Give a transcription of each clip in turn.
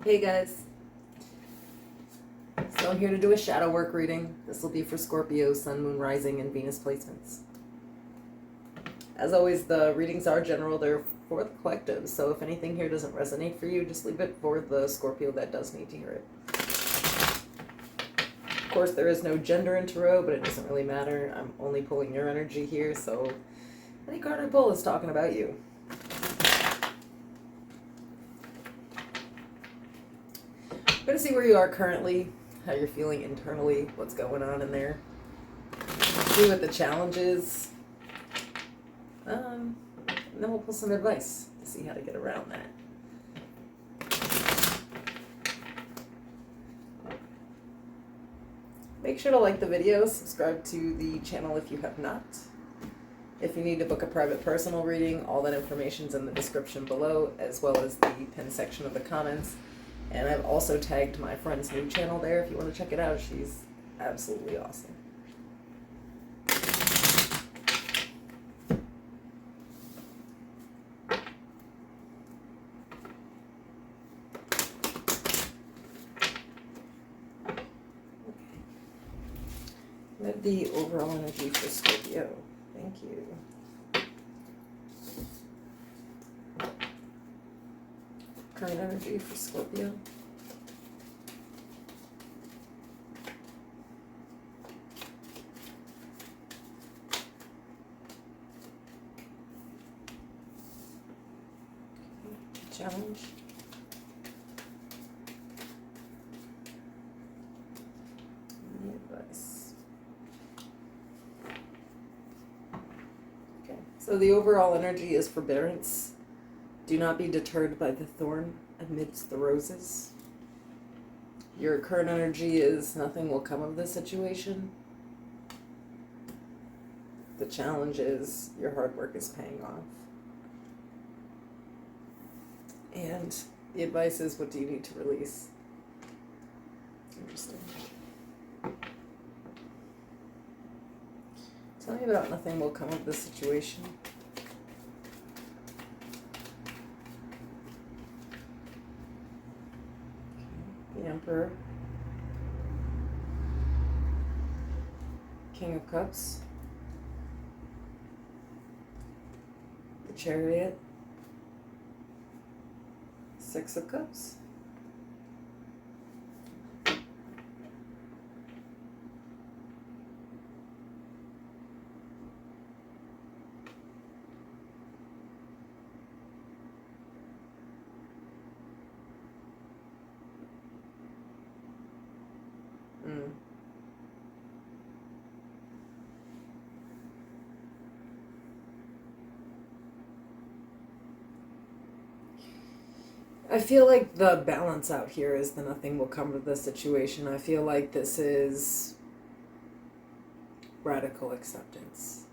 Hey guys, so I'm here to do a shadow work reading. This will be for Scorpio, Sun, Moon, Rising, and Venus placements. As always, the readings are general, they're for the collective, so if anything here doesn't resonate for you, just leave it for the Scorpio that does need to hear it. Of course, there is no gender in tarot, but it doesn't really matter. I'm only pulling your energy here, so any card I pull is talking about you. I'm going to see where you are currently, how you're feeling internally, what's going on in there. See what the challenge is. And then we'll pull some advice to see how to get around that. Make sure to like the video, subscribe to the channel if you have not. If you need to book a private personal reading, all that information's in the description below, as well as the pinned section of the comments. And I've also tagged my friend's new channel there if you want to check it out. She's absolutely awesome. With the overall energy for Scorpio. Thank you. Current energy for Scorpio. Challenge. And advice. Okay, so the overall energy is forbearance. Do not be deterred by the thorn amidst the roses. Your current energy is nothing will come of this situation. The challenge is your hard work is paying off. And the advice is, what do you need to release? Interesting. Tell me about nothing will come of this situation. The Emperor. King of Cups. The Chariot. Six of Cups. I feel like the balance out here is the nothing will come of the situation. I feel like this is radical acceptance.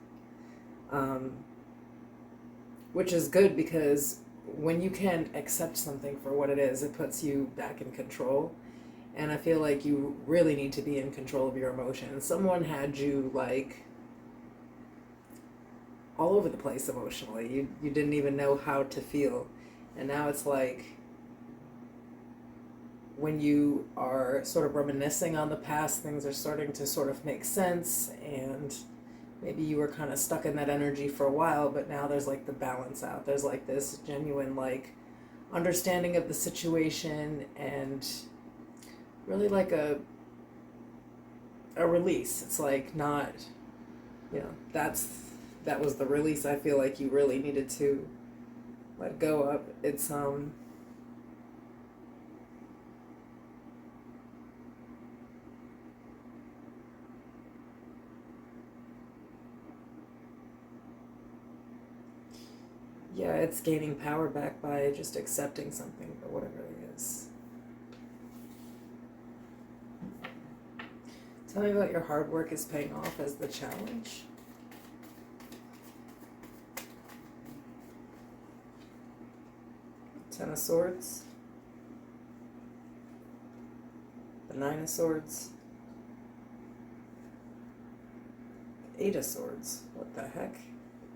Which is good because when you can accept something for what it is, it puts you back in control. And I feel like you really need to be in control of your emotions. Someone had you like all over the place emotionally. You didn't even know how to feel. And now it's like when you are sort of reminiscing on the past, things are starting to sort of make sense, and maybe you were kind of stuck in that energy for a while, but now there's like the balance out. There's like this genuine like understanding of the situation and really like a release. It's like not, that was the release I feel like you really needed to let go of. It's yeah, it's gaining power back by just accepting something for what it really is. Tell me about your hard work is paying off as the challenge. Ten of Swords. The Nine of Swords. Eight of Swords. What the heck?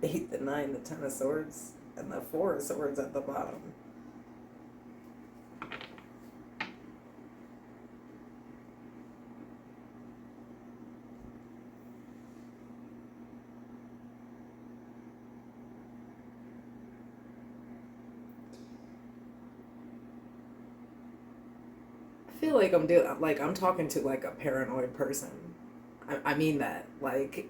8, the 9, the 10 of Swords, and the 4 of Swords at the bottom. feel like I'm talking to like a paranoid person. I mean that. Like,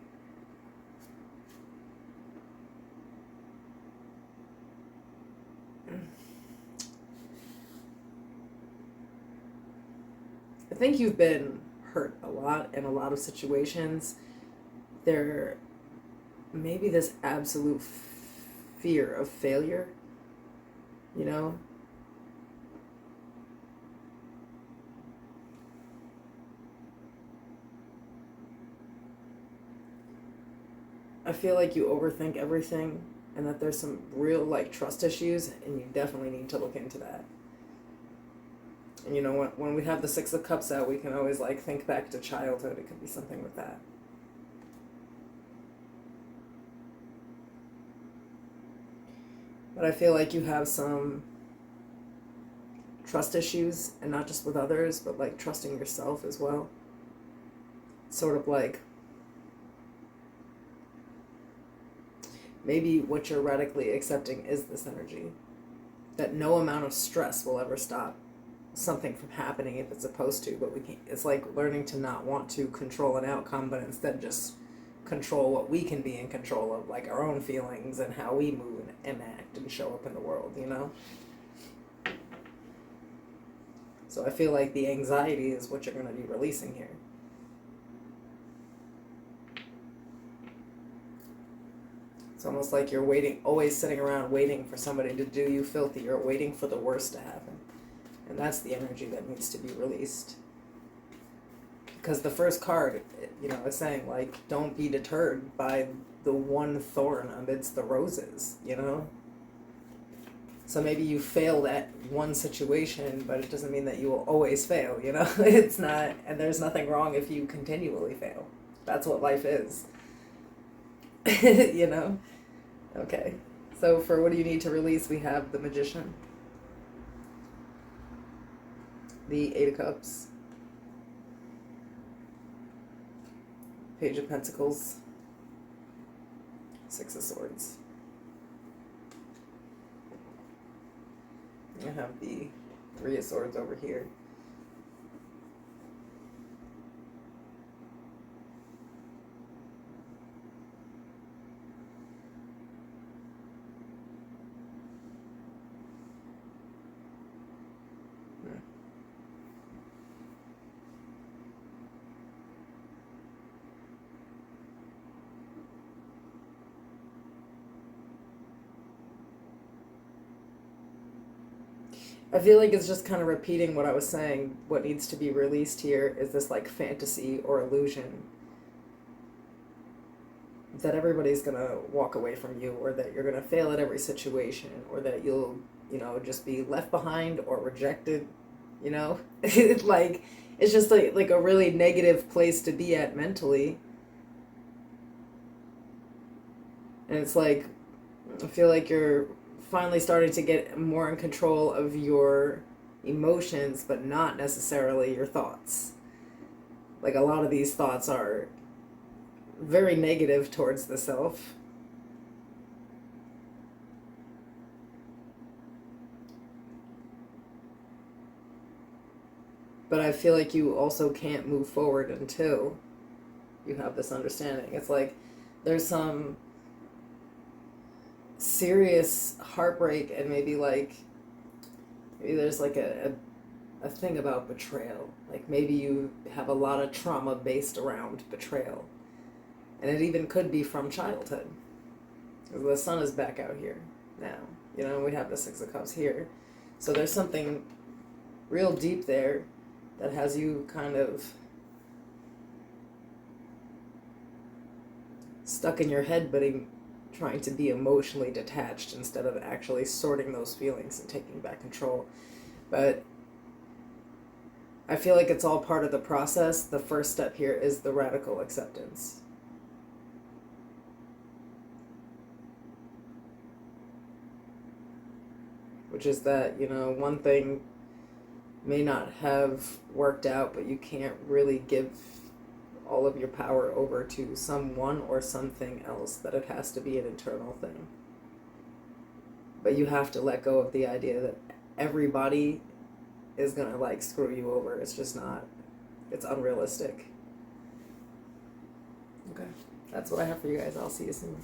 I think you've been hurt a lot in a lot of situations. There maybe this absolute fear of failure, you know? I feel like you overthink everything and that there's some real like trust issues and you definitely need to look into that. And you know, when we have the Six of Cups out, we can always like think back to childhood. It could be something with that. But I feel like you have some trust issues, and not just with others, but like trusting yourself as well. Sort of like maybe what you're radically accepting is this energy. That no amount of stress will ever stop something from happening if it's supposed to, but we can't. It's like learning to not want to control an outcome, but instead just control what we can be in control of, like our own feelings and how we move and act and show up in the world, you know? So I feel like the anxiety is what you're going to be releasing here. It's almost like you're waiting, always sitting around waiting for somebody to do you filthy. You're waiting for the worst to happen. And that's the energy that needs to be released. Because the first card, you know, is saying, like, don't be deterred by the one thorn amidst the roses, you know? So maybe you failed at one situation, but it doesn't mean that you will always fail, you know? It's not, and there's nothing wrong if you continually fail. That's what life is. You know? Okay. So for what do you need to release, we have the Magician, the Eight of Cups, Page of Pentacles, Six of Swords. I have the Three of Swords over here. I feel like it's just kind of repeating what I was saying. What needs to be released here is this like fantasy or illusion that everybody's going to walk away from you, or that you're going to fail at every situation, or that you'll, you know, just be left behind or rejected, you know? Like, it's just like a really negative place to be at mentally. And it's like, I feel like you're finally starting to get more in control of your emotions, but not necessarily your thoughts. Like, a lot of these thoughts are very negative towards the self. But I feel like you also can't move forward until you have this understanding. It's like there's some serious heartbreak, and maybe there's like a thing about betrayal. Like maybe you have a lot of trauma based around betrayal, and it even could be from childhood. The sun is back out here now, you know, we have the Six of Cups here, so there's something real deep there that has you kind of stuck in your head, but trying to be emotionally detached instead of actually sorting those feelings and taking back control. But I feel like it's all part of the process. The first step here is the radical acceptance. Which is that, you know, one thing may not have worked out, but you can't really give all of your power over to someone or something else, that it has to be an internal thing. But you have to let go of the idea that everybody is gonna like screw you over. It's just not. It's unrealistic. Okay, that's what I have for you guys. I'll see you soon.